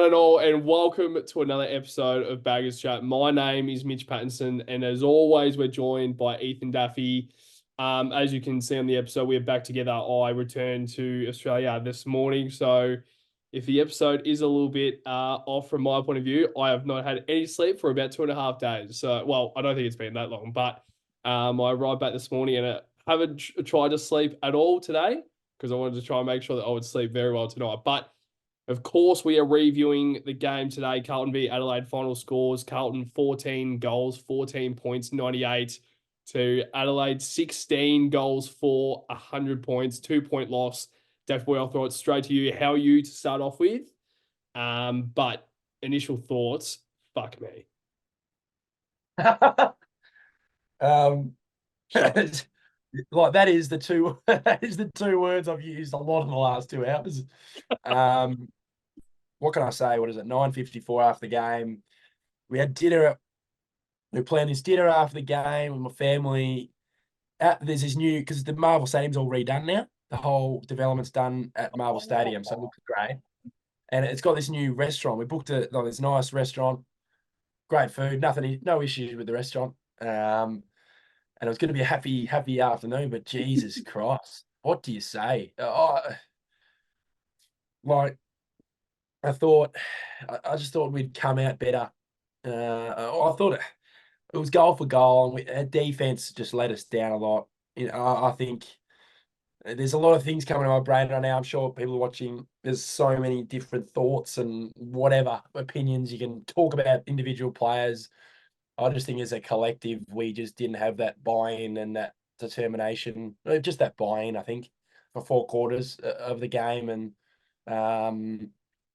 and all, and welcome to another episode of Baggers Chat. My name is Mitch Pattinson, and as always, we're joined by Ethan Daffy. As you can see on the episode, we're back together. I returned to Australia this morning, so if the episode is a little bit off from my point of view, I have not had any sleep for about 2.5 days. So, well, I don't think it's been that long, but I arrived back this morning and I haven't tried to sleep at all today because I wanted to try and make sure that I would sleep very well tonight. But of course, we are reviewing the game today. Carlton v Adelaide final scores. Carlton 14 goals, 14 points, 98 to Adelaide 16 goals for 100 points, 2-point loss. Def Boy, I'll throw it straight to you. How are you to start off with? But initial thoughts, fuck me. Like that is the two that is the two words I've used a lot in the last 2 hours. What can I say? What is it? 9:54 after the game. We had dinner. We planned this dinner after the game with my family. There's this new because the Marvel Stadium's all redone now. The whole development's done at Marvel Stadium, so it looks great. And it's got this new restaurant. We booked this nice restaurant, great food, no issues with the restaurant. And it was going to be a happy afternoon, but Jesus Christ, what do you say? Like I just thought we'd come out better. I thought it was goal for goal, and our defense just let us down a lot. I think there's a lot of things coming to my brain right now. I'm sure people are watching. There's so many different thoughts and whatever opinions you can talk about individual players. I just think as a collective, we just didn't have that buy-in and that determination, just that buy-in, I think, for 4 quarters of the game. And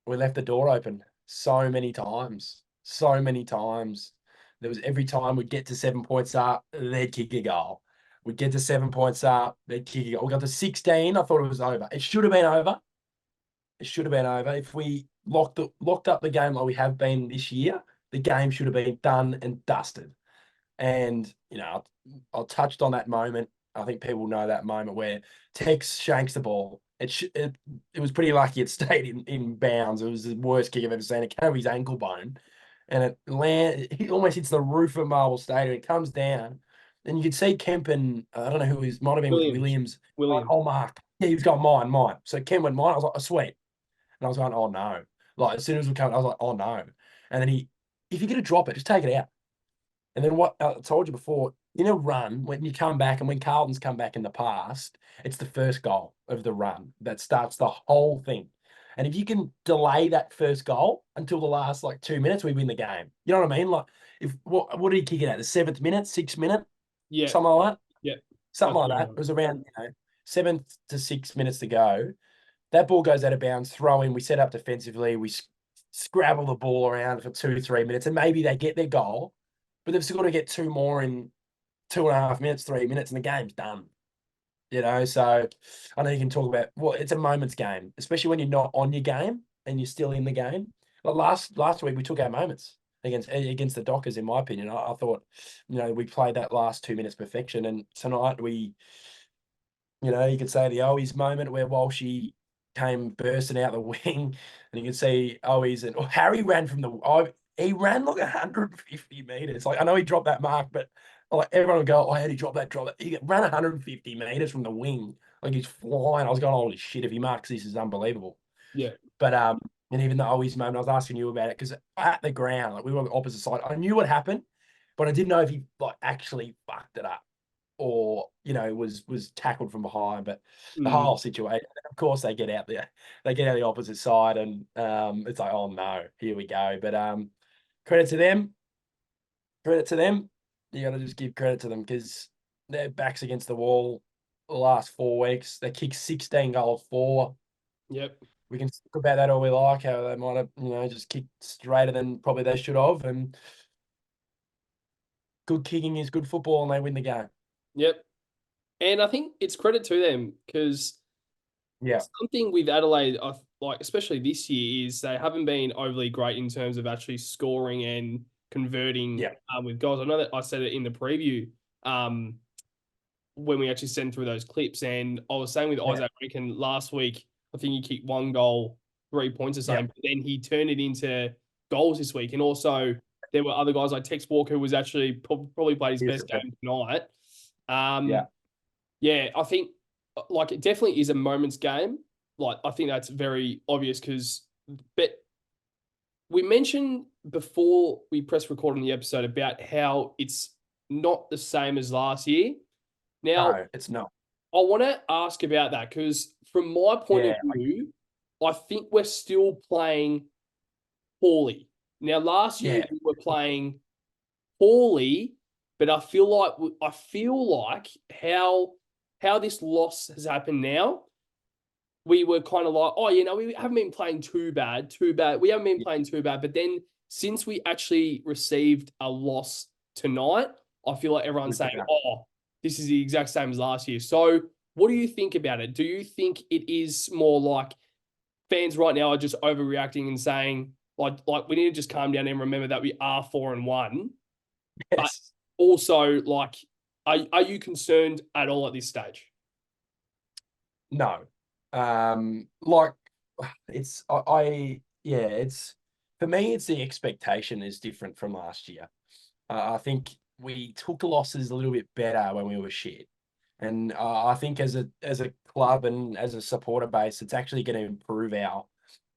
we left the door open so many times. So many times. There was every time we'd get to 7 points up, they'd kick a goal. We'd get to 7 points up, they'd kick a goal. We got to 16, I thought it was over. It should have been over. It should have been over. If we locked up the game like we have been this year, the game should have been done and dusted. And, I touched on that moment. I think people know that moment where Tex shanks the ball. It was pretty lucky it stayed in bounds. It was the worst kick I've ever seen. It came over his ankle bone. And it almost hits the roof of Marvel Stadium. It comes down. And you could see Kemp and I don't know who he might have been with Williams. Williams. Oh, Mark. Yeah, he was going mine. So Kemp went mine. I was like, oh, sweet. And I was going, oh no. Like as soon as we come, I was like, oh no. And then if you're gonna drop it, just take it out. And then what I told you before, in a run, when you come back and when Carlton's come back in the past, it's the first goal of the run that starts the whole thing. And if you can delay that first goal until the last 2 minutes, we win the game. You know what I mean? Like what did he kick it at? The 7th minute, 6th minute? Yeah. Something like that? Yeah. Something like that. It was around 7 to 6 minutes to go. That ball goes out of bounds, throw in, we set up defensively, we scrabble the ball around for 2 to 3 minutes, and maybe they get their goal, but they've still got to get 2 more in 2.5 minutes, 3 minutes, and the game's done. So I know you can talk about, it's a moment's game, especially when you're not on your game and you're still in the game. But last week, we took our moments against the Dockers, in my opinion. I thought, we played that last 2 minutes perfection, and tonight we, you could say the Owies moment where Walshy came bursting out the wing, and you can see Owies and Harry ran he ran 150 meters. I know he dropped that mark, but everyone would go, "Oh, how did he drop that? He ran 150 meters from the wing, like he's flying." I was going, "Holy shit! If he marks this, is unbelievable." Yeah. But and even the Owies moment, I was asking you about it because at the ground, we were on the opposite side. I knew what happened, but I didn't know if he actually fucked it up or was tackled from behind. But the whole situation, of course, they get out there, they get out the opposite side, and it's like, oh no, here we go. But credit to them, you got to just give credit to them because their backs against the wall the last 4 weeks. They kicked 16 goals, 4. Yep. We can talk about that all we like, how they might have just kicked straighter than probably they should have. And good kicking is good football, and they win the game. Yep. And I think it's credit to them because something with Adelaide, especially this year, is they haven't been overly great in terms of actually scoring and converting with goals. I know that I said it in the preview when we actually sent through those clips. And I was saying with Isaac Ricken last week, I think he kicked 1 goal 3 points or Yeah. something, but then he turned it into goals this week. And also there were other guys like Tex Walker, who was actually probably played his best game tonight. Yeah. Yeah, I think like it definitely is a moments game. Like I think that's very obvious but we mentioned before we press record on the episode about how it's not the same as last year. Now, No, it's not. I want to ask about that because from my point of Yeah. view, I think we're still playing poorly. Now, last year Yeah. we were playing poorly, but I feel like how this loss has happened now. We were kind of like, oh, we haven't been playing too bad, too bad. We haven't been playing too bad. But then since we actually received a loss tonight, I feel like everyone's saying, oh, this is the exact same as last year. So what do you think about it? Do you think it is more like fans right now are just overreacting and saying, like we need to just calm down and remember that we are 4-1? But Yes. also, like, are you concerned at all at this stage? No. Like it's for me, it's the expectation is different from last year. I think we took losses a little bit better when we were shit. And I think as a club and as a supporter base, it's actually going to improve our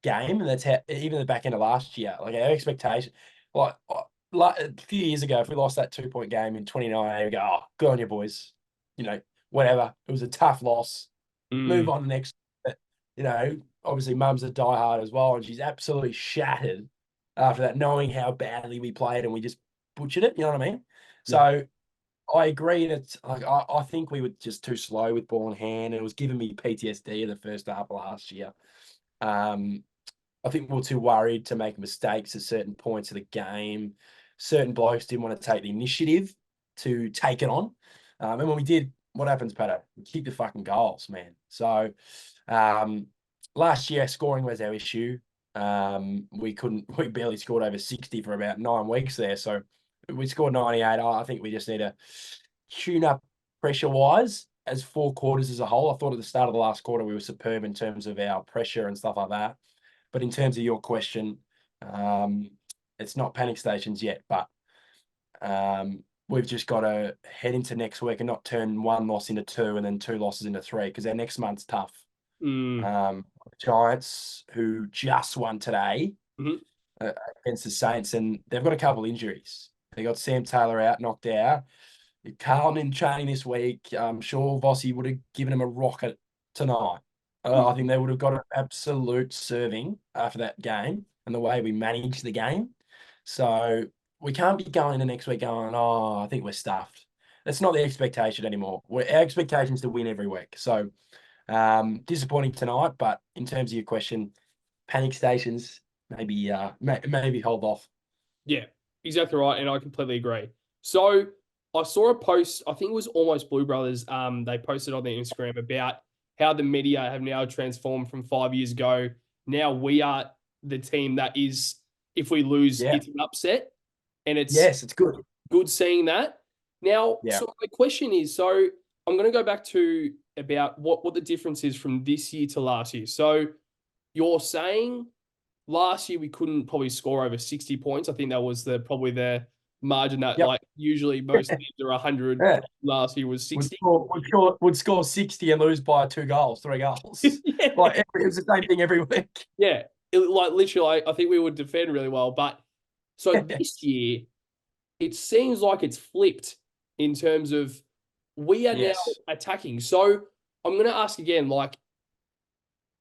game. And that's how, even the back end of last year, like our expectation, like a few years ago, if we lost that 2 point game in 2019, we go, oh, good on you, boys. Whatever. It was a tough loss. Move on to the next. Obviously, Mum's a diehard as well, and she's absolutely shattered after that, knowing how badly we played and we just butchered it. You know what I mean? Yeah. So I agree that like I think we were just too slow with ball in hand. It was giving me PTSD in the first half of last year. I think we were too worried to make mistakes at certain points of the game. Certain blokes didn't want to take the initiative to take it on. And when we did, what happens, Patto? We keep the fucking goals, man. So last year, scoring was our issue. We barely scored over 60 for about 9 weeks there. So we scored 98. I think we just need to tune up pressure-wise as 4 quarters as a whole. I thought at the start of the last quarter, we were superb in terms of our pressure and stuff like that. But in terms of your question, it's not panic stations yet, but we've just got to head into next week and not turn 1 loss into 2 and then 2 losses into 3 because our next month's tough. Giants, who just won today against the Saints, and they've got a couple injuries. They got Sam Taylor out, knocked out. Carlton in training this week. I'm sure Vossi would have given him a rocket tonight. I think they would have got an absolute serving after that game and the way we managed the game. So we can't be going into next week going, oh, I think we're stuffed. That's not the expectation anymore. Our expectation is to win every week. So disappointing tonight, but in terms of your question, panic stations, maybe hold off. Yeah, exactly right. And I completely agree. So I saw a post, I think it was Almost Blue Brothers. They posted on their Instagram about how the media have now transformed from 5 years ago. Now we are the team that is, if we lose, it's an upset. And it's good. Good seeing that. Now, so the question is, so I'm going to go back to about what the difference is from this year to last year. So you're saying last year we couldn't probably score over 60 points. I think that was probably the margin that like usually most teams are 100. Yeah. Last year was 60. Would score 60 and lose by 3 goals. Yeah. Like it was the same thing every week. Yeah. Like literally, I think we would defend really well. But so this year, it seems like it's flipped in terms of we are now attacking. So I'm going to ask again, like,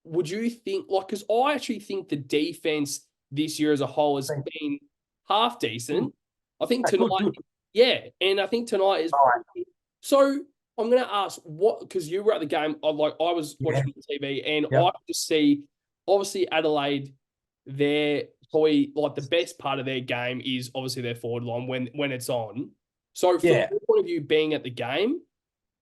would you think, like, because I actually think the defense this year as a whole has been half decent. I think tonight, yeah, and I think tonight is. So I'm going to ask what, because you were at the game, I was watching the TV, and I could just see, obviously Adelaide, they're probably like the best part of their game is obviously their forward line when it's on. So from your point of view, being at the game,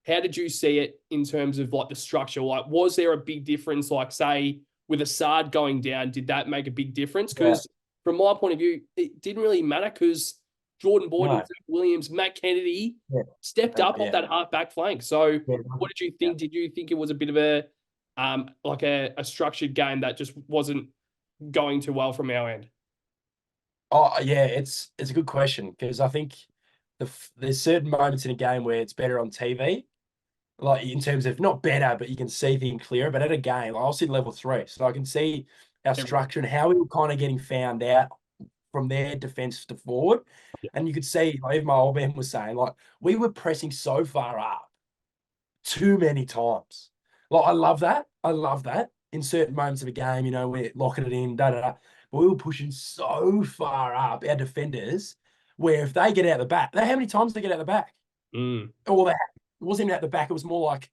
how did you see it in terms of like the structure? Like, was there a big difference? Like, say, with Assad going down, did that make a big difference? Because from my point of view, it didn't really matter because Jordan Boyd, Zach Williams, Matt Kennedy stepped up off that half back flank. So, what did you think? Did you think it was a bit of a like a structured game that just wasn't going too well from our end? Oh yeah, it's a good question because I think there's certain moments in a game where it's better on TV, like in terms of not better, but you can see things clearer. But at a game, I was in level 3, so I can see our Everything. structure and how we were kind of getting found out from their defense to forward. Yeah. And you could see, like even my old man was saying, like we were pressing so far up too many times. Like I love that. I love that. In certain moments of a game, we're locking it in, da da da. But we were pushing so far up our defenders, where if they get out the back, how many times they get out the back? Mm. Or it wasn't even out the back. It was more like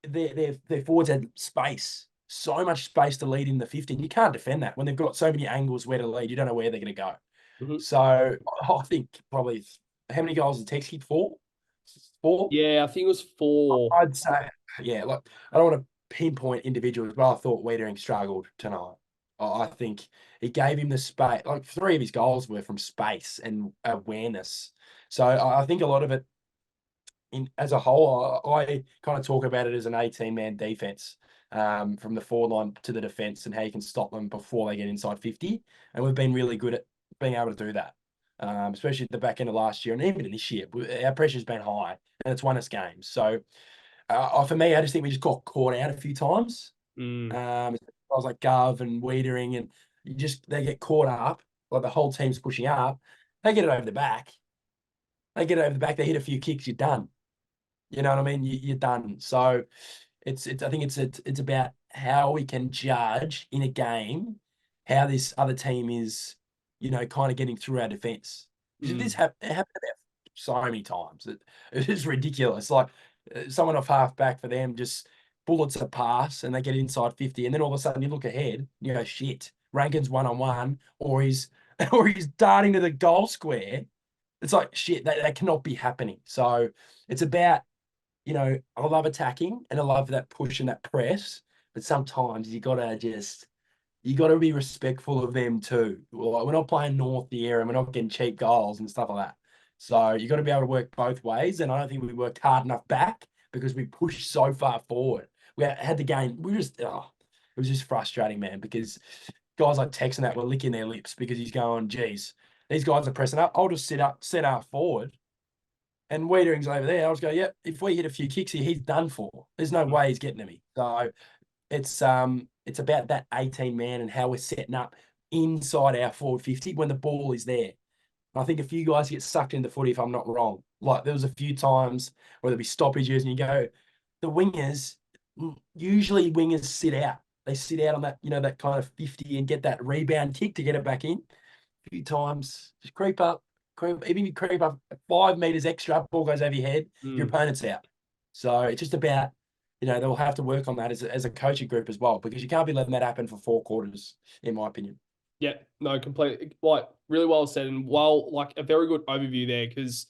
their forwards had space, so much space to lead in the 50. And you can't defend that when they've got so many angles where to lead. You don't know where they're going to go. Mhm. So I think probably how many goals did Tex keep? Four? Four? Yeah, I think it was 4. I'd say, yeah, like I don't want to pinpoint individuals, but I thought Wiedering struggled tonight. I think it gave him the space. Like 3 of his goals were from space and awareness. So I think a lot of it, as a whole, I kind of talk about it as an 18-man defense, from the forward line to the defense and how you can stop them before they get inside 50. And we've been really good at being able to do that, especially at the back end of last year and even this year. Our pressure's been high and it's won us games. So for me, I just think we just got caught out a few times. Mm. I was like Gov and Wiedering, and they get caught up. Like the whole team's pushing up. They get it over the back. They get it over the back. They hit a few kicks. You're done. You know what I mean? You're done. So it's I think it's about how we can judge in a game how this other team is, kind of getting through our defense. Because Mm. it happened about so many times. It is ridiculous. Like someone off half back for them just bullets a pass and they get inside 50, and then all of a sudden you look ahead, and you go, shit, Rankin's 1-on-1, or he's or he's darting to the goal square. It's like shit, that cannot be happening. So it's about, I love attacking and I love that push and that press, but sometimes you gotta be respectful of them too. Like, we're not playing North the air and we're not getting cheap goals and stuff like that. So you got to be able to work both ways. And I don't think we worked hard enough back because we pushed so far forward. We had the game. It was just frustrating, man, because guys like Tex and that were licking their lips because he's going, geez, these guys are pressing up. I'll just set up forward. And Wiedering's over there. I was going, yep, if we hit a few kicks here, he's done for. There's no way he's getting to me. So it's about that 18-man and how we're setting up inside our forward 50 when the ball is there. I think a few guys get sucked into footy, if I'm not wrong. Like there was a few times where there'll be stoppages and you go, the wingers, usually wingers sit out. They sit out on that, that kind of 50 and get that rebound kick to get it back in. A few times, just creep up, even if you creep up 5 meters extra, ball goes over your head, your Mm. opponent's out. So it's just about, they'll have to work on that as a coaching group as well, because you can't be letting that happen for 4 quarters, in my opinion. Yeah, no, completely. Like, really well said, and like a very good overview there. Because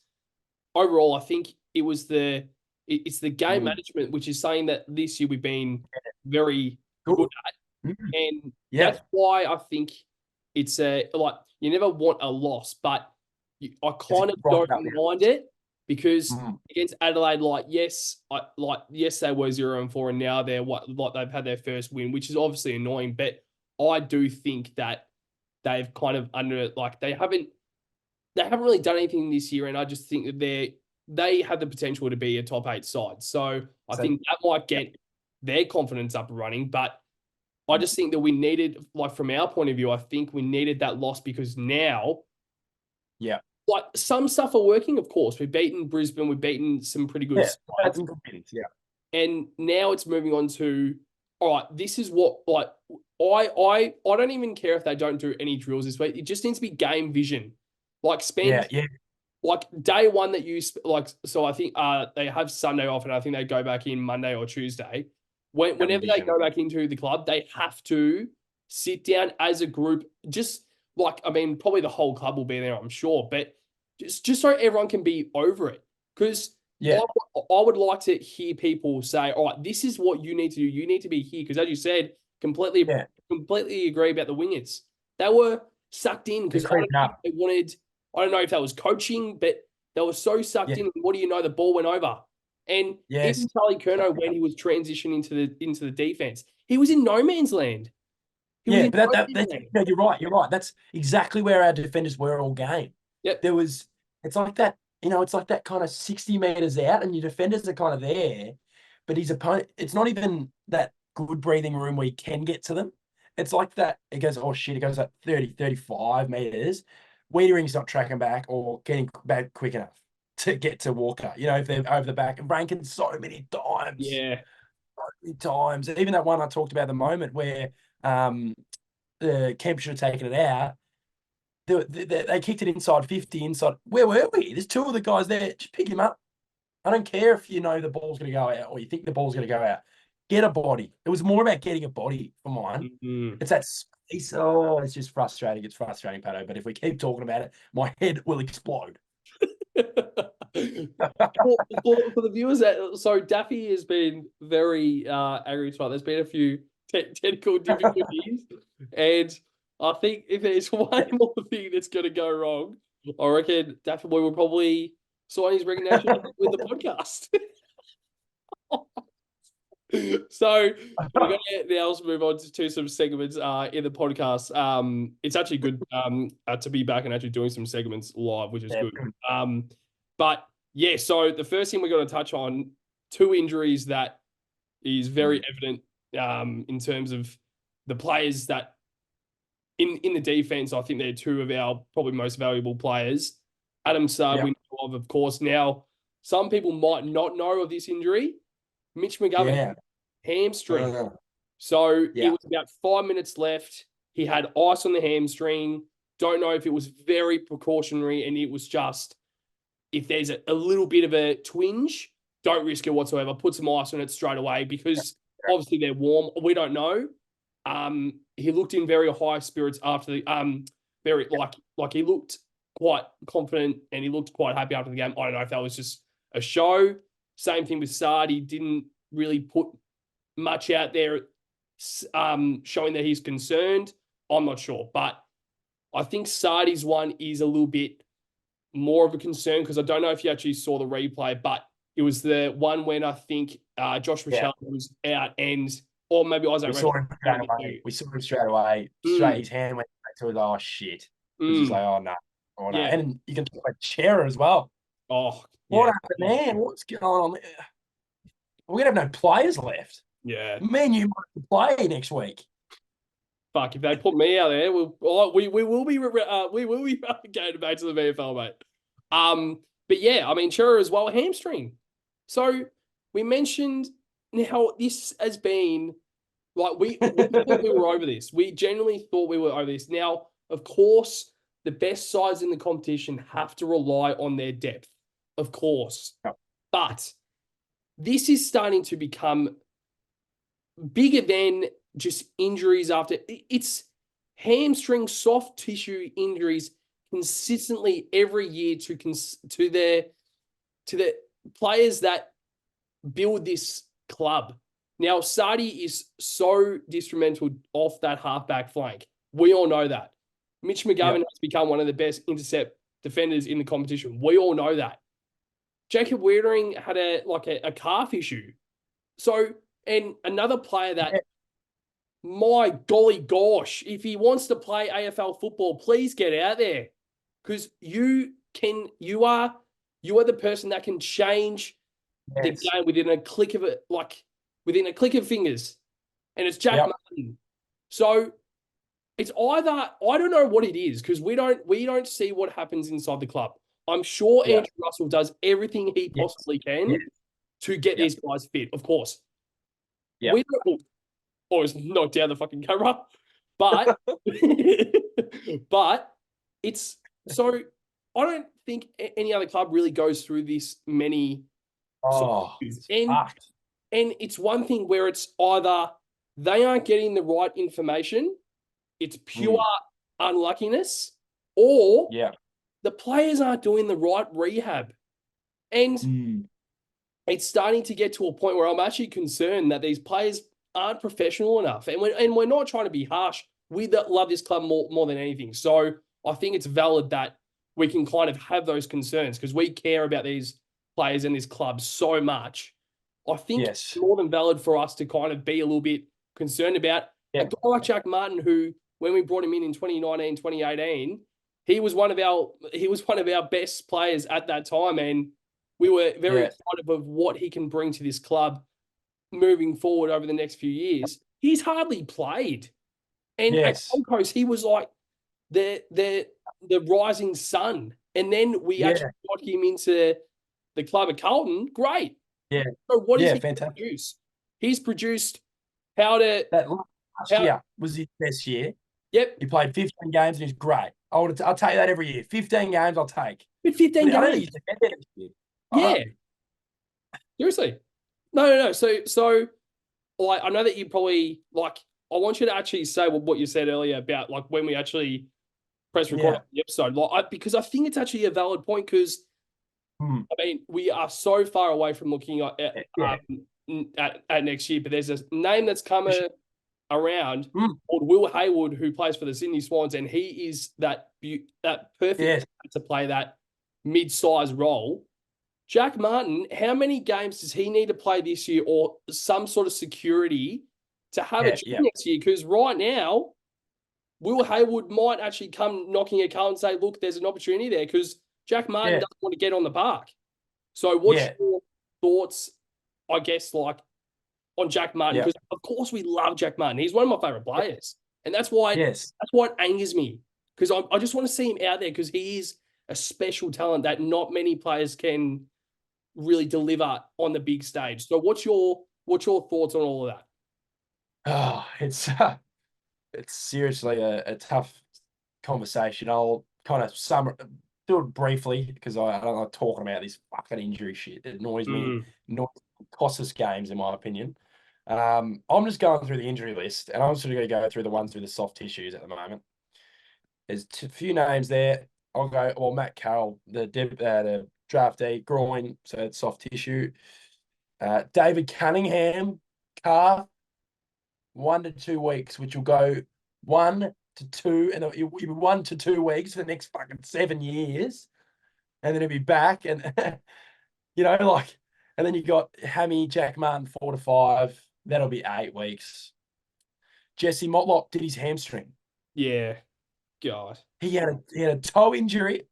overall, I think it's the game Mm. management, which is saying that this year we've been very Good. good at, and Yeah. that's why I think it's like you never want a loss, but I It's kind of right don't up there. mind it because Mm. against Adelaide, yes, they were 0-4, and now they've had their first win, which is obviously annoying. But I do think that they've kind of they haven't really done anything this year, and I just think that they have the potential to be a top 8 side. So I So, think that might get their confidence up and running. But I just think that we needed, like from our point of view, I think we needed that loss because now, yeah. like some stuff are working. Of course, we've beaten Brisbane, we've beaten some pretty good Yeah. That's sides, some good meetings. Yeah. and now it's moving on to, all right, this is what like I don't even care if they don't do any drills this week. It just needs to be game vision. Like Yeah. spend Yeah. like day one that you like. So I think they have Sunday off, and I think they go back in Monday or Tuesday. Whenever they Vision. go back into the club, they have to sit down as a group. Just like I mean, probably the whole club will be there, I'm sure, but just so everyone can be over it. Because Yeah. I would like to hear people say, "All right, this is what you need to do. You need to be here." Because as you said, Yeah. completely agree about the wingers. They were sucked in They're because creeping up. they wanted. I don't know if that was coaching, but they were so sucked Yeah. in. What do you know? The ball went over, and Yes. even Charlie Curnow, when he was transitioning into the defense, he was in no man's land. He was Yeah, in but no that's game. no, you're right. You're right. That's exactly where our defenders were all game. Yep. It's like that, it's like that kind of 60 meters out, and your defenders are kind of there, but his opponent, it's not even that good breathing room where you can get to them. It's like that. It goes, oh shit, it goes like 30, 35 meters. Wiedering's not tracking back or getting back quick enough to get to Walker, if they're over the back. And Rankin so many times. Yeah. So many times. Even that one I talked about at the moment where Kemp should have taken it out. They kicked it inside 50, inside. Where were we? There's two of the guys there. Just pick him up. I don't care if you know the ball's going to go out or you think the ball's going to go out. Get a body. It was more about getting a body for mine. Mm-hmm. It's that space. Oh, it's just frustrating. It's frustrating, Patto. But if we keep talking about it, my head will explode. For the viewers, so Daffy has been very angry tonight. There's been a few technical difficulties, and I think if there's one more thing that's going to go wrong, I reckon Daffy Boy will probably sign his resignation with the podcast. So we're going to now move on to some segments in the podcast. It's actually good to be back and actually doing some segments live, which is good. But yeah, so the first thing we're going to touch on, two injuries that is very evident in terms of the players that in the defense. I think they're two of our probably most valuable players. Adam Saad, we know of course. Now, some people might not know of this injury. Mitch McGovern, hamstring. So it was about 5 minutes left. He had ice on the hamstring. Don't know if it was very precautionary, and it was just, if there's a little bit of a twinge, don't risk it whatsoever. Put some ice on it straight away because obviously they're warm. We don't know. He looked in very high spirits after the like he looked quite confident and he looked quite happy after the game. I don't know if that was just a show. Same thing with Saad. He didn't really put much out there showing that he's concerned. I'm not sure. But I think Sardi's one is a little bit more of a concern because I don't know if you actually saw the replay, but it was the one when I think Josh Michelle was out or maybe Isaac. We saw him straight away. His hand went back to it. Oh, shit. It was just like, oh, no. Oh, no. And you can talk about Chera as well. Oh, what happened, man? What's going on there? We're going to have no players left. Yeah. Man, you might play next week. Fuck, if they put me out there, we will be going back to the VFL, mate. But yeah, I mean, Chera as well, hamstring. So we mentioned now this has been like we thought we were over this. We genuinely thought we were over this. Now, of course, the best sides in the competition have to rely on their depth, of course. Yep. But this is starting to become bigger than just injuries after. It's hamstring soft tissue injuries consistently every year to the players that build this club. Now, Sadi is so instrumental off that halfback flank. We all know that. Mitch McGovern has become one of the best intercept defenders in the competition. We all know that. Jacob Wiedering had a calf issue. So, and another player that, my golly gosh, if he wants to play AFL football, please get out there. Because you are the person that can change the game within a click of fingers. And it's Jack Martin. So it's either, I don't know what it is, because we don't see what happens inside the club. I'm sure Andrew Russell does everything he possibly can to get these guys fit, of course. Yeah. We don't, or it's knocked down the fucking camera. But but it's so I don't think any other club really goes through this many. And it's one thing where it's either they aren't getting the right information, it's pure unluckiness, or the players aren't doing the right rehab. And it's starting to get to a point where I'm actually concerned that these players aren't professional enough. And we're not trying to be harsh. We love this club more than anything. So I think it's valid that we can kind of have those concerns because we care about these players and this club so much. I think it's more than valid for us to kind of be a little bit concerned about A Yeah. guy like Jack Martin, who when we brought him in 2019, 2018, he was one of our best players at that time, and we were very Yeah. excited of what he can bring to this club moving forward over the next few years. He's hardly played, and at Yes. Gold Coast, he was like the rising sun, and then we Yeah. actually got him into the club at Carlton. Great. Yeah. So what is Yeah. he Fantastic. produce? He's produced how to That last how. year was his best year. Yep, He played 15 games and he's great. I'll take that every year. 15 games, I'll take. with 15 I don't think games. he's a get there next year. Yeah, seriously. No. So like I know that you probably like. I want you to actually say what you said earlier about like when we actually press record Yeah. on the episode, because I think it's actually a valid point because Hmm. I mean we are so far away from looking Yeah. at next year, but there's a name that's come around Hmm. called Will Hayward who plays for the Sydney Swans, and he is that perfect Yes. to play that mid-sized role. Jack Martin, how many games does he need to play this year or some sort of security to have a Yeah. job Yeah. next year? Because right now, Will Hayward might actually come knocking a car and say, look, there's an opportunity there because Jack Martin Yeah. doesn't want to get on the park. So what's Yeah. your thoughts, I guess, like on Jack Martin? Yeah. Because of course we love Jack Martin. He's one of my favorite players. And that's why Yes. it angers me. Because I just want to see him out there because he is a special talent that not many players can really deliver on the big stage. So what's your thoughts on all of that? Oh, it's seriously a tough conversation. I'll kind of do it briefly because I don't like talking about this fucking injury shit. It annoys me. Costs us games, in my opinion. I'm just going through the injury list, and I'm just going to go through the ones with the soft tissues at the moment. There's a few names there. I'll go. Well, Matt Carroll, the draftee, groin, so it's soft tissue. David Cunningham, calf, 1 to 2 weeks, which will go 1 to 2, and it'll be 1 to 2 weeks for the next fucking 7 years, and then he'll be back, and like, and then you got Hammy Jack Martin 4 to 5. That'll be 8 weeks. Jesse Motlop did his hamstring. Yeah. God. He had a toe injury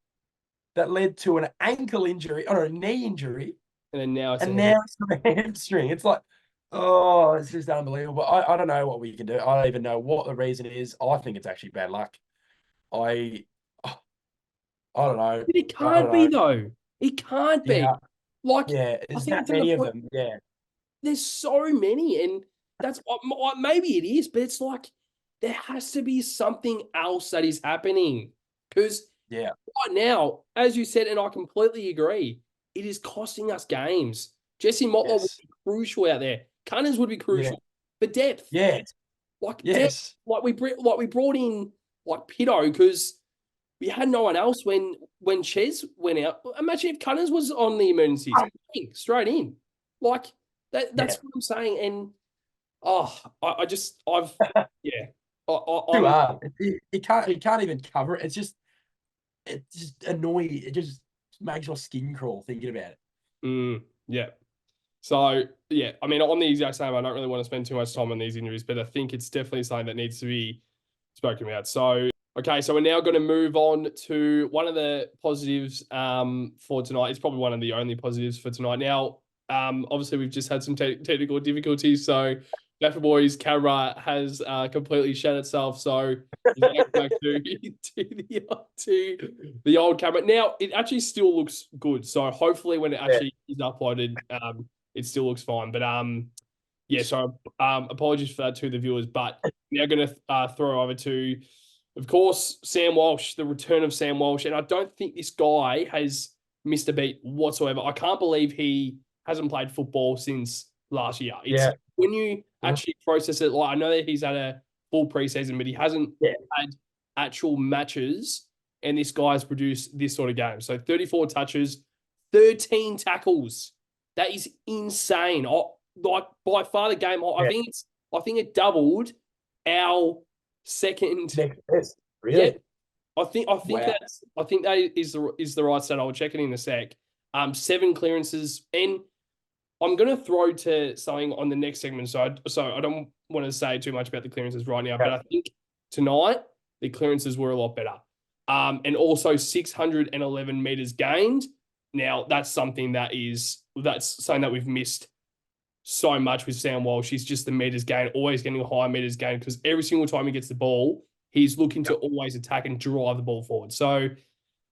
that led to an ankle injury or a knee injury, And then now it's and now it's a hamstring. It's like, oh, it's just unbelievable. I don't know what we can do. I don't even know what the reason is. I think it's actually bad luck. I don't know. It I don't can't be know. though. It can't be. Yeah, Like yeah. I There's think that it's in the many of point. them. Yeah, There's so many, and that's maybe it is, but it's like there has to be something else that is happening because yeah, right now, as you said, and I completely agree, it is costing us games. Jesse Motlop would yes, be crucial out there. Cunners would be yeah, crucial for depth. yeah, Like depth, yes, we brought in like Pitto because we had no one else when Ches went out. Imagine if Cunners was on the emergencies, straight in, like that. yeah. That's what I'm saying. And I've yeah, Too I'm hard. He can't even cover it. It's just annoying. It just makes your skin crawl thinking about it. yeah. So yeah, I mean, I'm the exact same. I don't really want to spend too much time on these injuries, but I think it's definitely something that needs to be spoken about. So okay, so we're now going to move on to one of the positives for tonight. It's probably one of the only positives for tonight. Now, obviously we've just had some technical difficulties, so Dapper Boy's camera has completely shut itself. So he's back to the old camera. Now it actually still looks good. So hopefully when it actually is uploaded, it still looks fine. But yeah, so apologies for that to the viewers. But now going to throw over to, of course, Sam Walsh, the return of Sam Walsh. And I don't think this guy has missed a beat whatsoever. I can't believe he hasn't played football since last year. It's Yeah. when you actually process it, like I know that he's had a full preseason, but he hasn't had actual matches. And this guy's produced this sort of game. So 34 touches, 13 tackles. That is insane. Like by far the game. I think it doubled our second. Next best, really? Yep. I think that is the right stat. I'll check it in a sec. 7 clearances, and I'm going to throw to something on the next segment. So I don't want to say too much about the clearances right now, Yeah. but I think tonight the clearances were a lot better. And also 611 meters gained. Now that's something that's something that we've missed so much with Sam Walsh. He's just the meters gain, always getting a high meters gain because every single time he gets the ball, he's looking to always attack and drive the ball forward. So,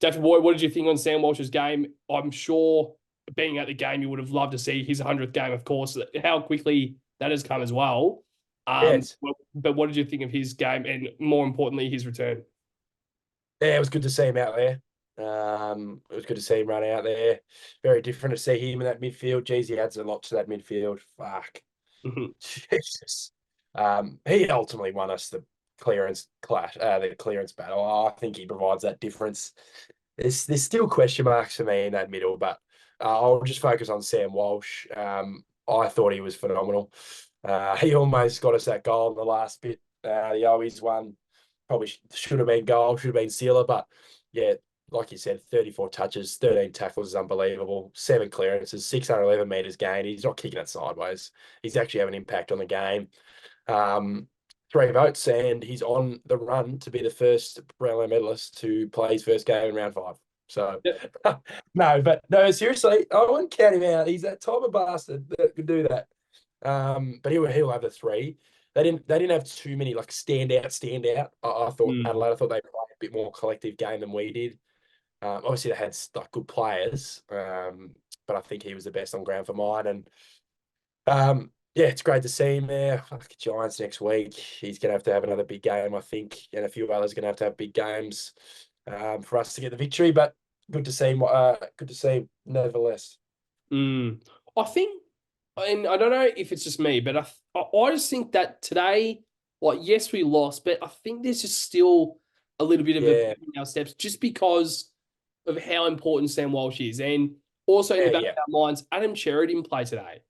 Daffy Boy, what did you think on Sam Walsh's game? I'm sure being at the game, you would have loved to see his 100th game, of course, how quickly that has come as well. Yes. But what did you think of his game and more importantly, his return? Yeah, it was good to see him out there. It was good to see him run out there. Very different to see him in that midfield. Geez, he adds a lot to that midfield. Fuck. Jesus. He ultimately won us the clearance clash, the clearance battle. I think he provides that difference. There's still question marks for me in that middle, but I'll just focus on Sam Walsh. I thought he was phenomenal. He almost got us that goal in the last bit. The Owies one probably should have been goal, should have been sealer, but yeah, like you said, 34 touches, 13 tackles is unbelievable. 7 clearances, 611 meters gained. He's not kicking it sideways. He's actually having an impact on the game. 3 votes, and he's on the run to be the first Brownlow medalist to play his first game in round 5. So, no, seriously, I wouldn't count him out. He's that type of bastard that could do that. But he'll have the 3. They didn't have too many like standout. I thought Adelaide. I thought they played a bit more collective game than we did. Obviously they had like good players, but I think he was the best on ground for mine. And yeah, it's great to see him there. Fuck, Giants next week. He's going to have another big game, I think, and a few others are going to have big games for us to get the victory. But good to see him. Good to see him, nevertheless. I think, and I don't know if it's just me, but I just think that today, like, yes, we lost, but I think there's just still a little bit of a pep in our steps just because of how important Sam Walsh is. And also in the back of our minds, Adam Cherry didn't play today.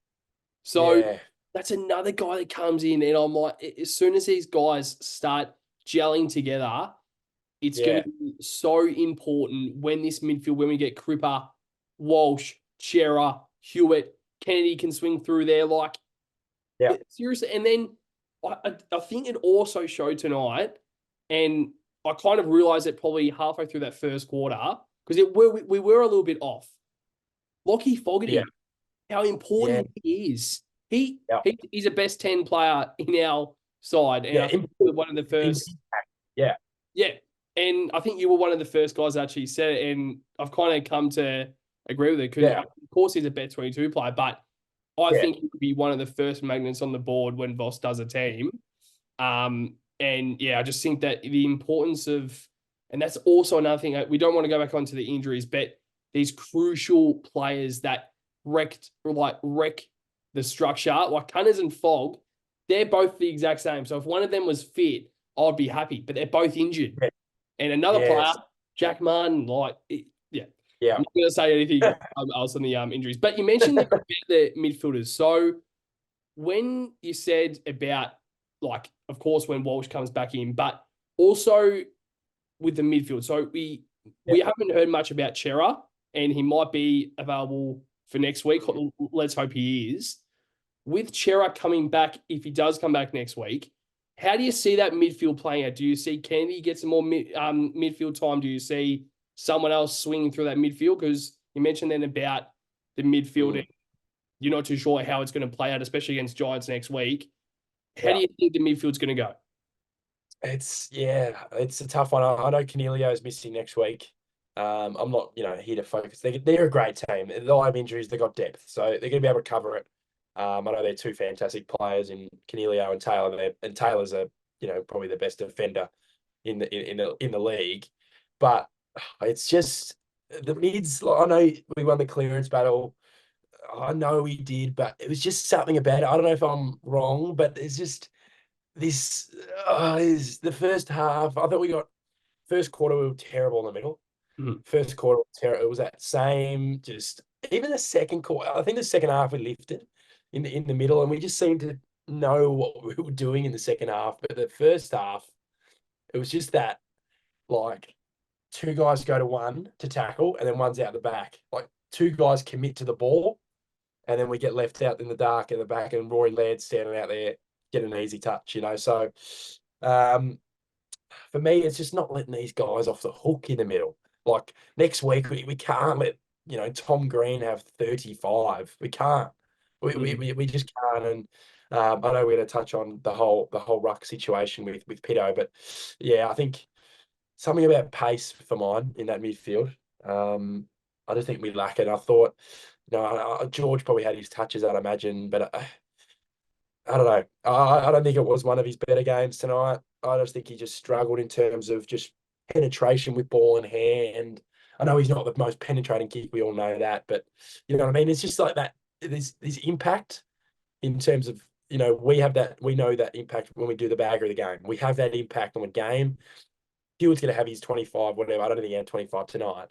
So that's another guy that comes in, and I'm like, as soon as these guys start gelling together, it's going to be so important when this midfield, when we get Cripper, Walsh, Chera, Hewitt, Kennedy can swing through there. Like, seriously. And then I think it also showed tonight, and I kind of realized it probably halfway through that first quarter, because we were a little bit off. Lockie Fogarty, how important he is. He's a best 10 player in our side. And I think one of the first. Yeah. And I think you were one of the first guys that actually said it. And I've kind of come to agree with it because, of course, he's a bet 22 player. But I think he would be one of the first magnets on the board when Voss does a team. And yeah, I just think that the importance of, and that's also another thing, we don't want to go back onto the injuries, but these crucial players that wreck the structure, like Cunners and Fogg, they're both the exact same. So if one of them was fit, I'd be happy, but they're both injured. And another player, Jack Martin, I'm not going to say anything else on the injuries. But you mentioned the midfielders. So when you said about, like, of course, when Walsh comes back in, but also with the midfield. So we haven't heard much about Chera, and he might be available for next week. Let's hope he is. With Chera coming back, if he does come back next week, how do you see that midfield playing out? Do you see Kennedy get some more midfield time? Do you see someone else swinging through that midfield? Because you mentioned then about the midfield, and you're not too sure how it's going to play out, especially against Giants next week. How do you think the midfield's going to go? It's a tough one. I know Canelio is missing next week. I'm not, here to focus. They're a great team. They'll have injuries. They've got depth, so they're going to be able to cover it. I know they're 2 fantastic players in Canelio and Taylor. And Taylor's probably the best defender in the league. But it's just the mids. I know we won the clearance battle. I know we did, but it was just something about it. I don't know if I'm wrong, but it's just this is the first half. I thought first quarter we were terrible in the middle. First quarter it was that same. Just even the second quarter. I think the second half we lifted in the middle, and we just seemed to know what we were doing in the second half. But the first half, it was just that, like, 2 guys go to one to tackle, and then one's out the back. Like, 2 guys commit to the ball, and then we get left out in the dark in the back, and Rory Laird's standing out there, get an easy touch, So for me, it's just not letting these guys off the hook in the middle. Like next week, we can't let Tom Green have 35. We can't. We just can't. And I know we're going to touch on the whole ruck situation with Pitto, but yeah, I think something about pace for mine in that midfield. I just think we lack it. I thought, George probably had his touches, I'd imagine, but I don't know. I don't think it was one of his better games tonight. I just think he just struggled in terms of just penetration with ball in hand. I know he's not the most penetrating kick. We all know that, but you know what I mean? It's just like that. There's impact in terms of, we have that, we know that impact when we do the bagger of the game. We have that impact on a game. Hewitt's going to have his 25, whatever. I don't think he had 25 tonight.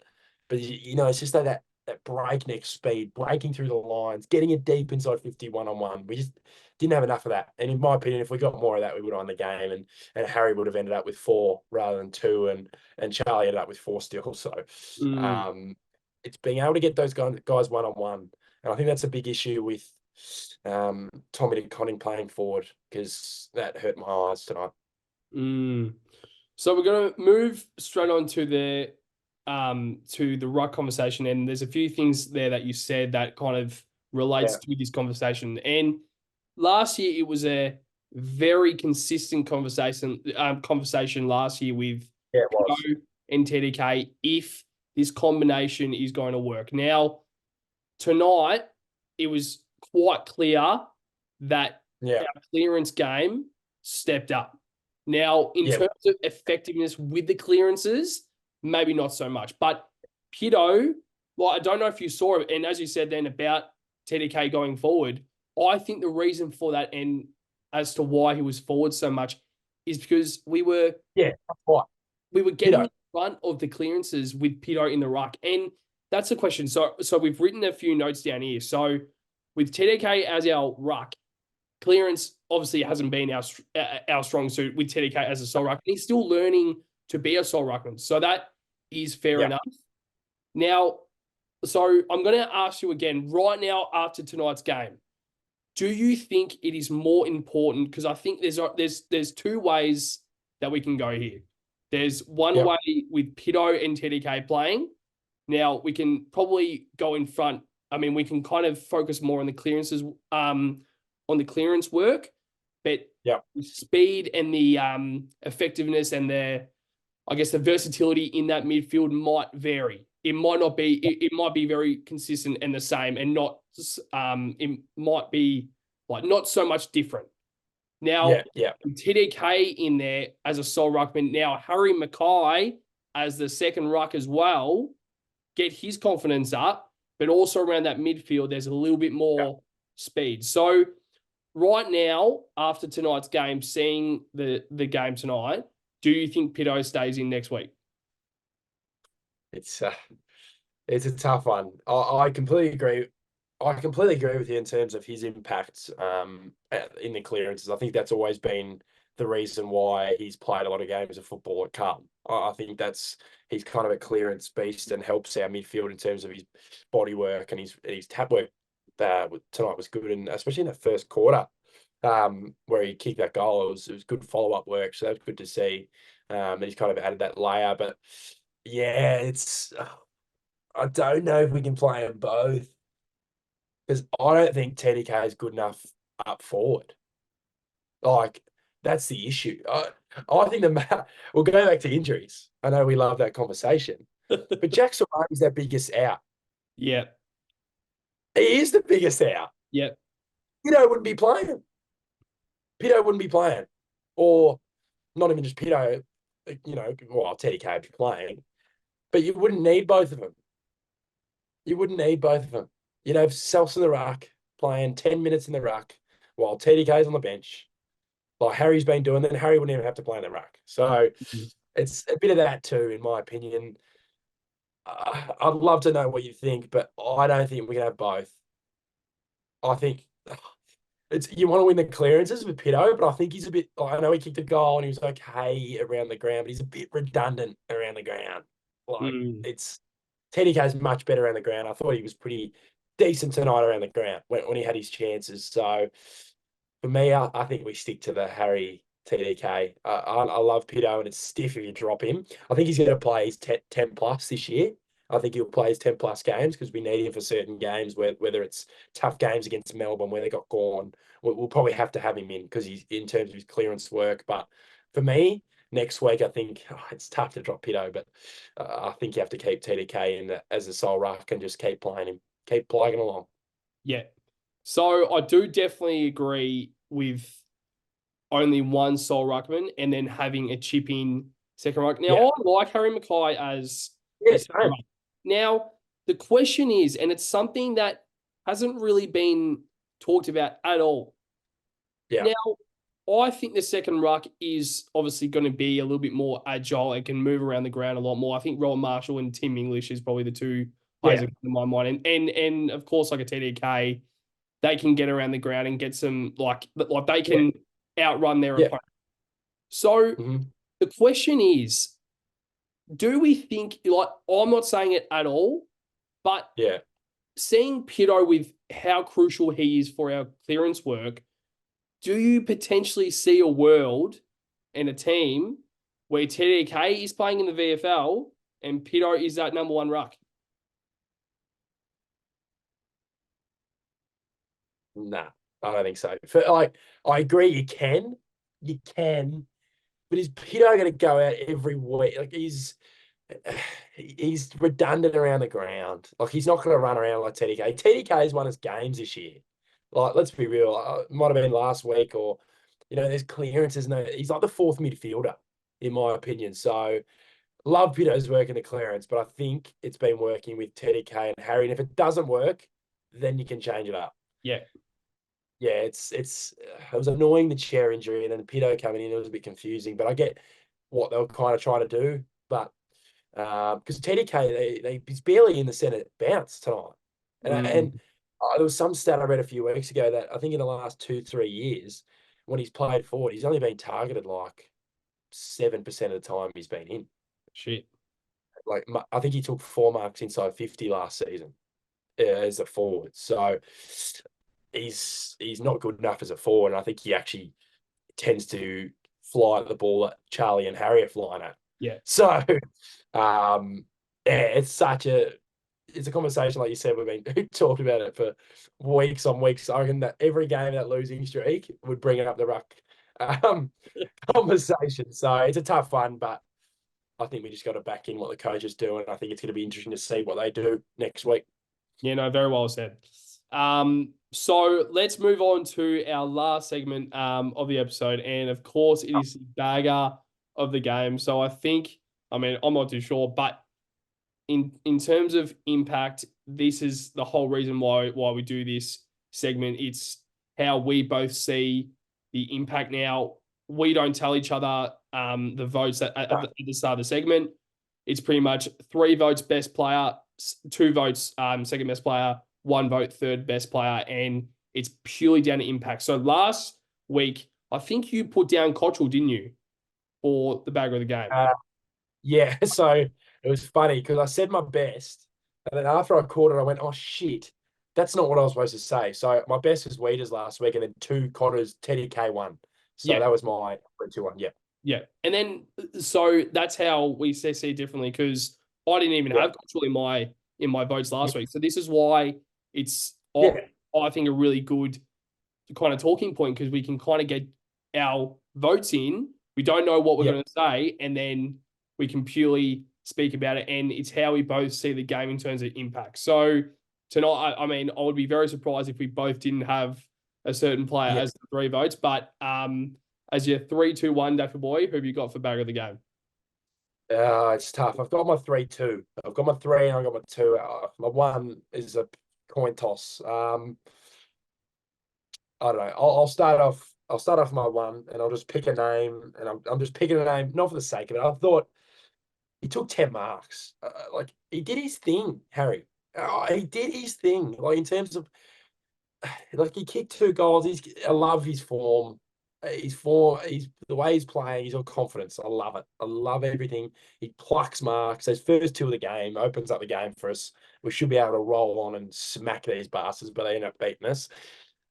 But, it's just like that breakneck speed, breaking through the lines, getting it deep inside 51 on one. We just didn't have enough of that. And in my opinion, if we got more of that, we would have won the game. And Harry would have ended up with 4 rather than 2. And Charlie ended up with 4 still. So it's being able to get those guys one-on-one. And I think that's a big issue with Tommy and Conning playing forward, because that hurt my eyes tonight. So we're going to move straight on to the ruck conversation, and there's a few things there that you said that kind of relates to this conversation. And last year it was a very consistent conversation last year with Pitto and TDK, if this combination is going to work. Now, tonight it was quite clear that our clearance game stepped up. Now, in terms of effectiveness with the clearances, maybe not so much. But Pitto, I don't know if you saw it, and as you said then about TDK going forward, I think the reason for that, and as to why he was forward so much, is because we were getting in front of the clearances with Pitto in the ruck. And that's the question. So we've written a few notes down here. So with TDK as our ruck, clearance obviously hasn't been our strong suit with TDK as a sole ruckman. He's still learning to be a sole ruckman. So that is fair enough. Now, so I'm going to ask you again, right now after tonight's game, do you think it is more important? Because I think there's 2 ways that we can go here. There's one way with Pitto and TDK playing. Now, we can probably go in front. I mean, we can kind of focus more on the clearances, on the clearance work, but the speed and the effectiveness and the versatility in that midfield might vary. It might not be. It might be very consistent and the same, and not. It might be like not so much different. Now, TDK in there as a sole ruckman. Now, Harry Mackay as the second ruck as well. Get his confidence up, but also around that midfield, there's a little bit more speed. So right now, after tonight's game, seeing the game tonight, do you think Pitto stays in next week? It's a tough one. I completely agree. I completely agree with you in terms of his impact in the clearances. I think that's always been the reason why he's played a lot of games of football at Carlton. I think he's kind of a clearance beast and helps our midfield in terms of his body work, and his tap work tonight was good, and especially in the first quarter where he kicked that goal, it was good follow-up work, so that was good to see. And he's kind of added that layer, but yeah, I don't know if we can play them both, because I don't think TDK is good enough up forward. Like, that's the issue. I think we'll go back to injuries. I know we love that conversation, but Jackson is their biggest out. Yeah. He is the biggest out. Yeah. Pitto wouldn't be playing. Or not even just Pitto, TDK would be playing, but you wouldn't need both of them. You'd have Selfs in the ruck playing 10 minutes in the ruck while TDK's on the bench, like Harry's been doing. Then Harry wouldn't even have to play in the ruck. So it's a bit of that too, in my opinion. I'd love to know what you think, but I don't think we can have both. I think you want to win the clearances with Pitto, but I think he's a bit. I know he kicked a goal and he was okay around the ground, but he's a bit redundant around the ground. Like TDK's much better around the ground. I thought he was pretty decent tonight around the ground when he had his chances. So for me, I think we stick to the Harry TDK. I love Pitto, and it's stiff if you drop him. I think he's going to play his 10 plus this year. I think he'll play his 10 plus games because we need him for certain games, whether it's tough games against Melbourne where they got gone. We'll probably have to have him in because he's in terms of his clearance work. But for me, next week, I think it's tough to drop Pitto, but I think you have to keep TDK in as a sole ruck and just keep playing him, keep plugging along. Yeah. So I do definitely agree with only one sole ruckman and then having a chip in second ruck. Now, Yeah. I like Harry Mackay as a Yes. second ruck. Now, the question is, and it's something that hasn't really been talked about at all. Yeah. Now, I think the second ruck is obviously going to be a little bit more agile. It can move around the ground a lot more. I think Rowan Marshall and Tim English is probably the two players that come to my mind. And of course, like a TDK, they can get around the ground and get some like they can outrun their opponent. So the question is, do we think, like, I'm not saying it at all, but seeing Pitto with how crucial he is for our clearance work, do you potentially see a world and a team where TDK is playing in the VFL and Pitto is that number one ruck? Nah, I don't think so. I agree, you can, but is Pitto going to go out every week? Like he's redundant around the ground. Like he's not going to run around like TDK. TDK has won his games this year. Like let's be real, it might have been last week or there's clearances. No, he's like the fourth midfielder in my opinion. So love Pitto's work in the clearance, but I think it's been working with TDK and Harry. And if it doesn't work, then you can change it up. Yeah. Yeah, it was annoying, the chair injury, and then the Pitto coming in, it was a bit confusing. But I get what they were kind of trying to do. But because TDK, he's barely in the centre bounce tonight. And there was some stat I read a few weeks ago that I think in the last 2-3 years, when he's played forward, he's only been targeted like 7% of the time he's been in. Shit. Like I think he took 4 marks inside 50 last season as a forward. So he's not good enough as a forward. And I think he actually tends to fly at the ball that Charlie and Harry are flying at. Yeah. So it's a conversation, like you said, we've been talked about it for weeks on weeks. I reckon that every game that losing streak would bring it up the ruck conversation. So it's a tough one, but I think we just got to back in what the coaches do, and I think it's going to be interesting to see what they do next week. Yeah, no, very well said. So let's move on to our last segment of the episode, and of course, it is the bagger of the game. So I'm not too sure, but in terms of impact, this is the whole reason why we do this segment. It's how we both see the impact. Now, we don't tell each other the votes at the start of the segment. It's pretty much 3 votes best player, 2 votes second best player, 1 vote third best player, and it's purely down to impact. So last week, I think you put down Cottrell, didn't you, for the bagger of the game? Yeah, so it was funny because I said my best, and then after I caught it, I went, oh, shit, that's not what I was supposed to say. So my best was Weeders last week, and then 2 Cotters, TDK 1. So that was my 2-1, yeah. Yeah. And then, so that's how we see it differently, because I didn't even have Cottrell in my votes last week. So this is why it's, I think, a really good kind of talking point, because we can kind of get our votes in. We don't know what we're going to say, and then we can purely speak about it. And it's how we both see the game in terms of impact. So tonight, I would be very surprised if we both didn't have a certain player as the 3 votes. But as your 3, 2, 1, Daffy boy, who have you got for bagger of the game? It's tough. I've got my 3-2. I've got my 3 and I've got my 2. My 1 is a coin toss. I don't know. I'll start off my 1, and I'll just pick a name, and I'm just picking a name, not for the sake of it. I thought he took 10 marks. Like he did his thing, Harry. He did his thing. Like in terms of, like he kicked 2 goals. I love his form. he's the way he's playing, he's got confidence. I love it. I love everything. He plucks marks. Those first two of the game opens up the game for us. We should be able to roll on and smack these bastards, but they end up beating us.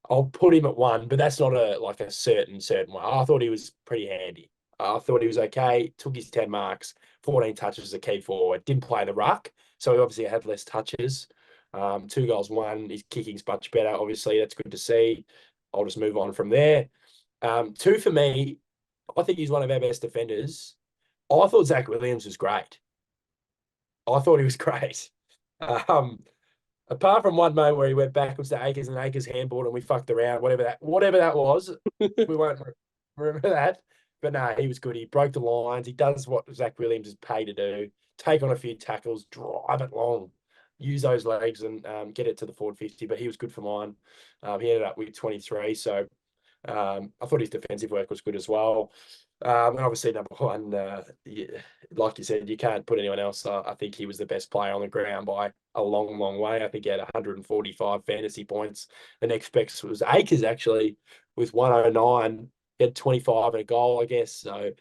I'll put him at 1, but that's not a certain one. I thought he was pretty handy. I thought he was okay. Took his 10 marks, 14 touches as a key forward. Didn't play the ruck, so he obviously had less touches. 2 goals, 1. His kicking's much better. Obviously, that's good to see. I'll just move on from there. 2 for me, I think he's one of our best defenders. I thought Zach Williams was great. I thought he was great. Um, Apart from one moment where he went backwards to Akers and Akers handballed and we fucked around, whatever that was, we won't remember that. But no, he was good. He broke the lines. He does what Zach Williams is paid to do: take on a few tackles, drive it long, use those legs, and get it to the forward 50. But he was good for mine. He ended up with 23. So I thought his defensive work was good as well. And obviously, number 1, like you said, you can't put anyone else. I think he was the best player on the ground by a long, long way. I think he had 145 fantasy points. The next best was Akers, actually, with 109. He had 25 and a goal, I guess. So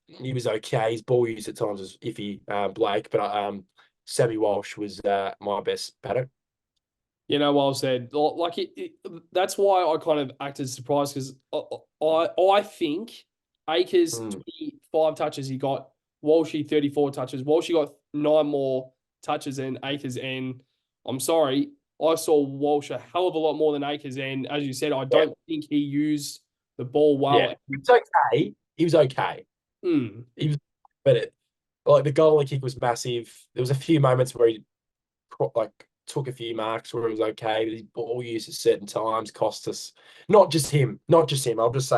he was okay. His ball use at times was iffy, Blake. But Sammy Walsh was my best Patto. Well said. That's why I kind of acted surprised because I think Akers 25 touches he got, Walshy 34 touches. Walshy got 9 more touches than Akers, and I'm sorry, I saw Walsh a hell of a lot more than Akers, and as you said, I don't think he used the ball well. Yeah, it's okay. He was okay. Mm. He was, but like the goal and kick was massive. There was a few moments where he took a few marks where it was okay, but his ball use at certain times cost us. Not just him. I'll just say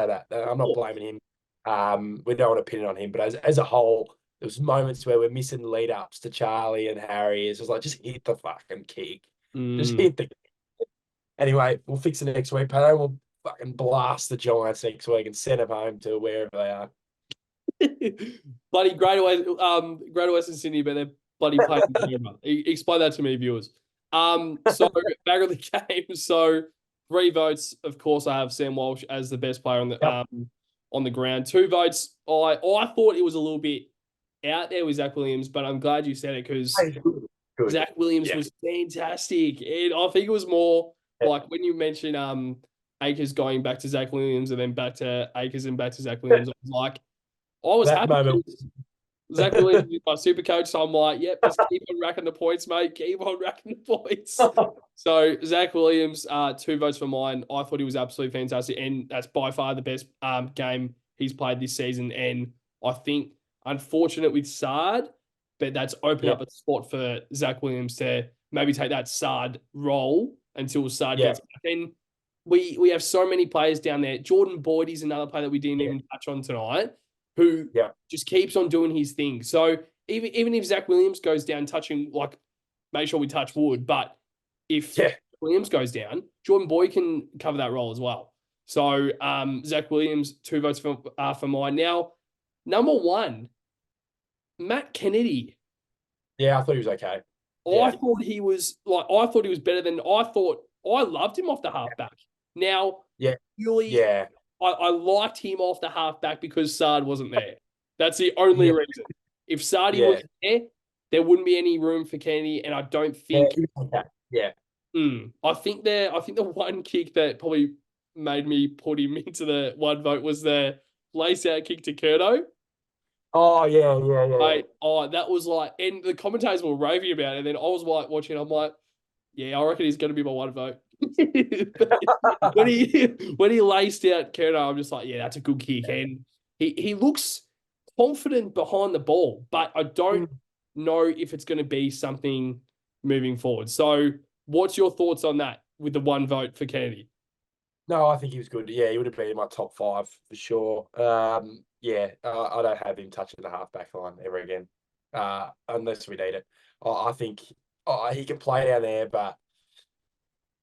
that. I'm not blaming him. We don't want to pin it on him, but as a whole, there was moments where we're missing lead ups to Charlie and Harry. It's just like, just hit the fucking kick. Just hit the. Anyway, we'll fix it next week, Pat. We'll fucking blast the Giants next week and send them home to wherever they are. Bloody Greater Western Sydney, but they're bloody playing in Canberra. Explain that to me, viewers. So back of the game. So 3 votes, of course, I have Sam Walsh as the best player on the ground. 2 votes. I thought it was a little bit out there with Zach Williams, but I'm glad you said it because Zach Williams was fantastic, and I think it was more like when you mentioned Akers going back to Zach Williams and then back to Akers and back to Zach Williams. I was like, I was happy. Moment. Zach Williams is my super coach, so I'm like, yep, just keep on racking the points, mate. Keep on racking the points. So Zach Williams, 2 votes for mine. I thought he was absolutely fantastic, and that's by far the best game he's played this season. And I think, unfortunate with Sard, but that's opened up a spot for Zach Williams to maybe take that Sard role until Sard gets back. And we have so many players down there. Jordan Boyd is another player that we didn't even touch on tonight, who just keeps on doing his thing. So even if Zach Williams goes down touching, like, make sure we touch wood, but if Williams goes down, Jordan Boyd can cover that role as well. So Zach Williams, 2 votes for mine. Now, number 1, Matt Kennedy. Yeah, I thought he was okay. I thought he was better than I thought. I loved him off the halfback. Now, I liked him off the halfback because Sard wasn't there. That's the only reason. If Sardi wasn't there wouldn't be any room for Kennedy, and I don't think. I think the one kick that probably made me put him into the 1 vote was the lace out kick to Curto. Oh yeah. That was like, and the commentators were raving about it. And then I was like watching. I'm like, yeah, I reckon he's going to be my 1 vote. when he laced out Curto, I'm just like, yeah, that's a good kick, and he looks confident behind the ball, but I don't know if it's going to be something moving forward. So, what's your thoughts on that with the 1 vote for Kennedy? No, I think he was good. Yeah, he would have been in my top 5 for sure. I don't have him touching the halfback line ever again, unless we need it. I think he can play down there, but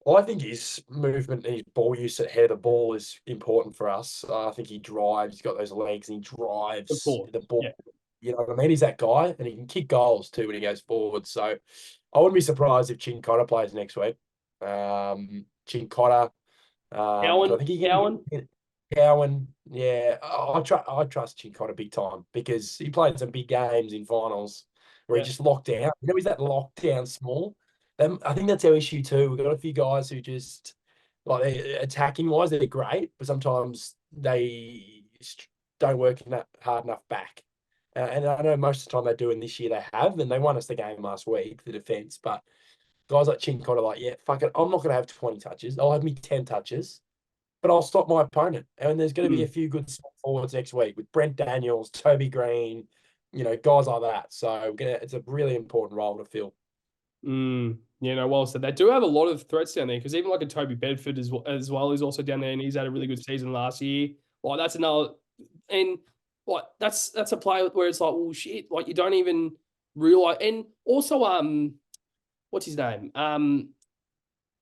I think his movement and his ball use at head of the ball is important for us. I think he drives. He's got those legs, and he drives the ball. Yeah. You know what I mean? He's that guy, and he can kick goals too when he goes forward. So I wouldn't be surprised if Chin Cotter plays next week. Chin Cotter. I think he can. Cowan, yeah, I trust Chincotta big time because he played some big games in finals where he Yeah. just locked down. He's that lockdown small. I think that's our issue too. We've got a few guys who just attacking wise, they're great, but sometimes they don't work in that hard enough back. And I know most of the time they do, and this year they have, and they won us the game last week, the defense. But guys like Chincotta are like, yeah, fuck it, I'm not going to have 20 touches. I'll have me 10 touches, but I'll stop my opponent. And there's going to be a Mm. few good small forwards next week with Brent Daniels, Toby Green, guys like that. So it's a really important role to fill. You know, well said. They do have a lot of threats down there because even like a Toby Bedford as well is also down there, and he's had a really good season last year. Like that's another, and like that's a play where it's like, well, shit, like you don't even realize. And also, what's his name?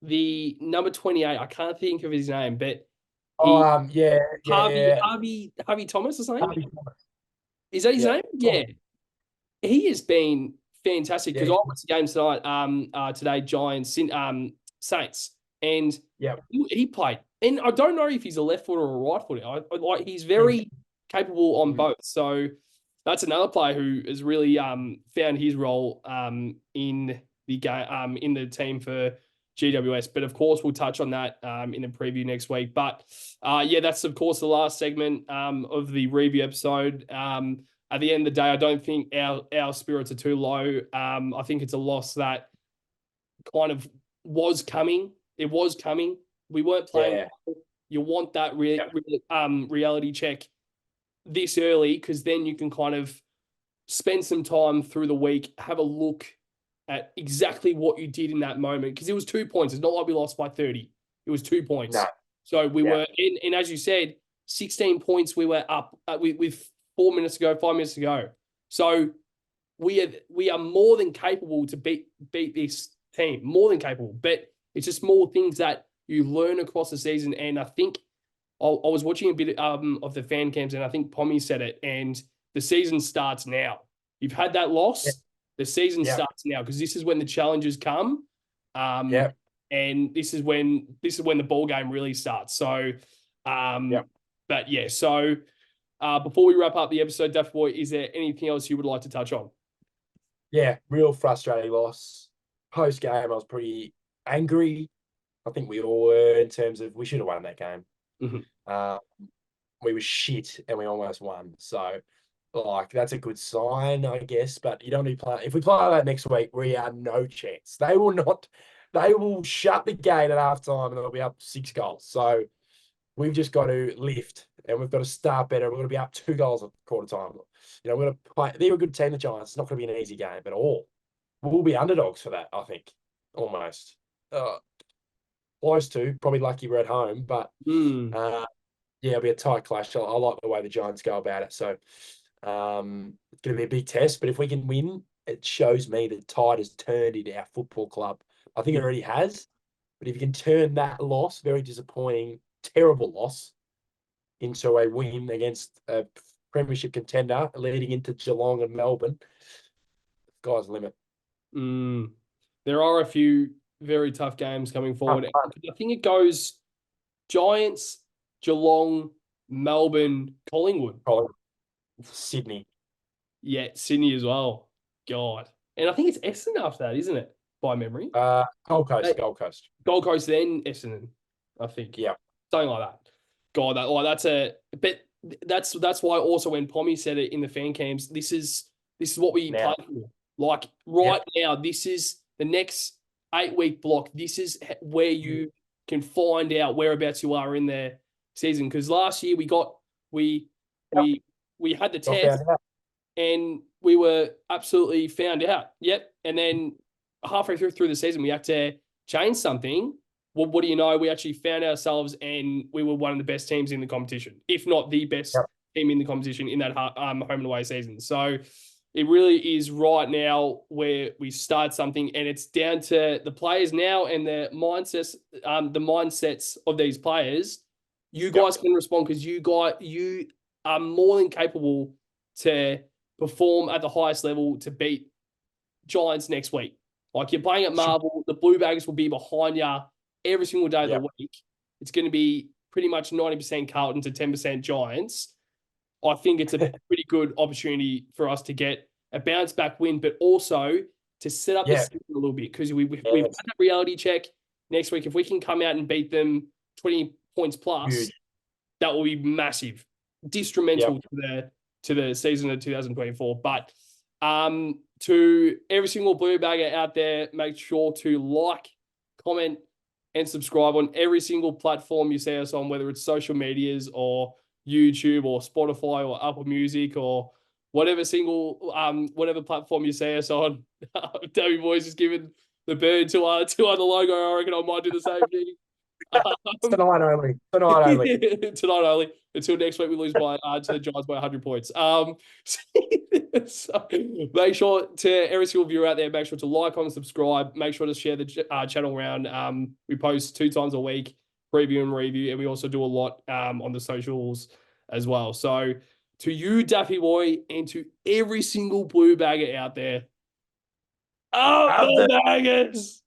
The number 28. I can't think of his name, but he Yeah, yeah, Harvey yeah. Harvey Harvey Thomas or something. Harvey Thomas. Is that his Yeah, name? Yeah, Thomas. he has been fantastic because Yeah, I watched the game tonight, today, Giants, Saints, and yeah. he played. And I don't know if he's a left footer or a right footer. Like he's Think, very capable on mm, both. So that's another player who has really found his role in the game in the team for GWS. But of course, we'll touch on that in a preview next week. But yeah, that's of course the last segment of the review episode. At the end of the day, I don't think our spirits are too low. I think it's a loss that kind of was coming. It was coming. We weren't playing. yeah, You want that yeah, reality check this early because then you can kind of spend some time through the week, have a look at exactly what you did in that moment because it was 2 points. It's not like we lost by 30. It was 2 points. no, So we yeah, were and as you said, 16 points we were up with 4 minutes to go, 5 minutes to go. So we are more than capable to beat this team, more than capable. But it's just small things that you learn across the season. And I think I was watching a bit of the fan cams, and I think Pommy said it. And the season starts now. You've had that yeah, loss. The season yeah, starts now because this is when the challenges come, yeah, and this is when the ball game really starts. So, yeah. but yeah. So before we wrap up the episode, Duff Boy, is there anything else you would like to touch on? Yeah, real frustrating loss. Post game, I was pretty angry. I think we all were in terms of we should have won that game. Mhm. Uh, we were shit and we almost won. So, like, that's a good sign, I guess. But you don't need to play. If we play like that next week, we have no chance. They will not. They will shut the gate at halftime and they'll be up 6 goals. So we've just got to lift and we've got to start better. We're going to be up 2 goals at quarter time. We're going to play. They're a good team, the Giants. It's not going to be an easy game at all. We'll be underdogs for that, I think, almost. Close to, probably lucky we're at home, but Mm. uh, yeah, it'll be a tight clash. I like the way the Giants go about it. So it's going to be a big test, but if we can win, it shows me the tide has turned in our football club. I think it Yeah. already has, but if you can turn that loss, very disappointing, terrible loss, into a win against a premiership contender leading into Geelong and Melbourne, sky's the limit. Mm. There are a few very tough games coming Tough forward. one. I think it goes Giants, Geelong, Melbourne, Collingwood. Probably Sydney. Yeah, Sydney as well. God. And I think it's Essendon after that, isn't it? By memory. Gold Uh, Coast, Gold Coast. Gold Coast, then Essendon, I think. Yeah. Something like that. God, that's a but that's why also when Pommy said it in the fan cams, this is what we play Now. for. Like Yeah. right now, this is the next 8 week block. This is where you can find out whereabouts you are in the season. Because last year we Yep. we had the Got test found out. and we were absolutely found out. Yep. And then halfway through the season, we had to change something. Well, what do you know? We actually found ourselves and we were one of the best teams in the competition, if not the best Yep. team in the competition in that home and away season. So it really is right now where we start something, and it's down to the players now and the mindsets of these players. You guys Yep. can respond because you are more than capable to perform at the highest level to beat Giants next week. Like you're playing at Sure. Marvel, the Blue Bags will be behind you every single day of the Yep. week. It's going to be pretty much 90% Carlton to 10% Giants, I think it's a pretty good opportunity for us to get a bounce back win, but also to set up the Yeah. season a little bit, because we've Yeah. had that reality check next week. If we can come out and beat them 20 points plus, Huge. that will be massive, detrimental to the season of 2024. But to every single blue bagger out there, make sure to like, comment, and subscribe on every single platform you see us on, whether it's social medias or YouTube or Spotify or Apple Music or whatever whatever platform you see us on. Davey Boy's just giving the bird to the logo. I reckon I might do the same thing. Tonight only. Tonight only. Tonight only. Until next week, we lose by to the Giants by 100 points. So make sure to every single viewer out there, make sure to like, comment, subscribe. Make sure to share the channel around. We post 2 times a week, preview and review, and we also do a lot on the socials as well. So to you, Daffy Boy, and to every single blue bagger out there, up the baggers!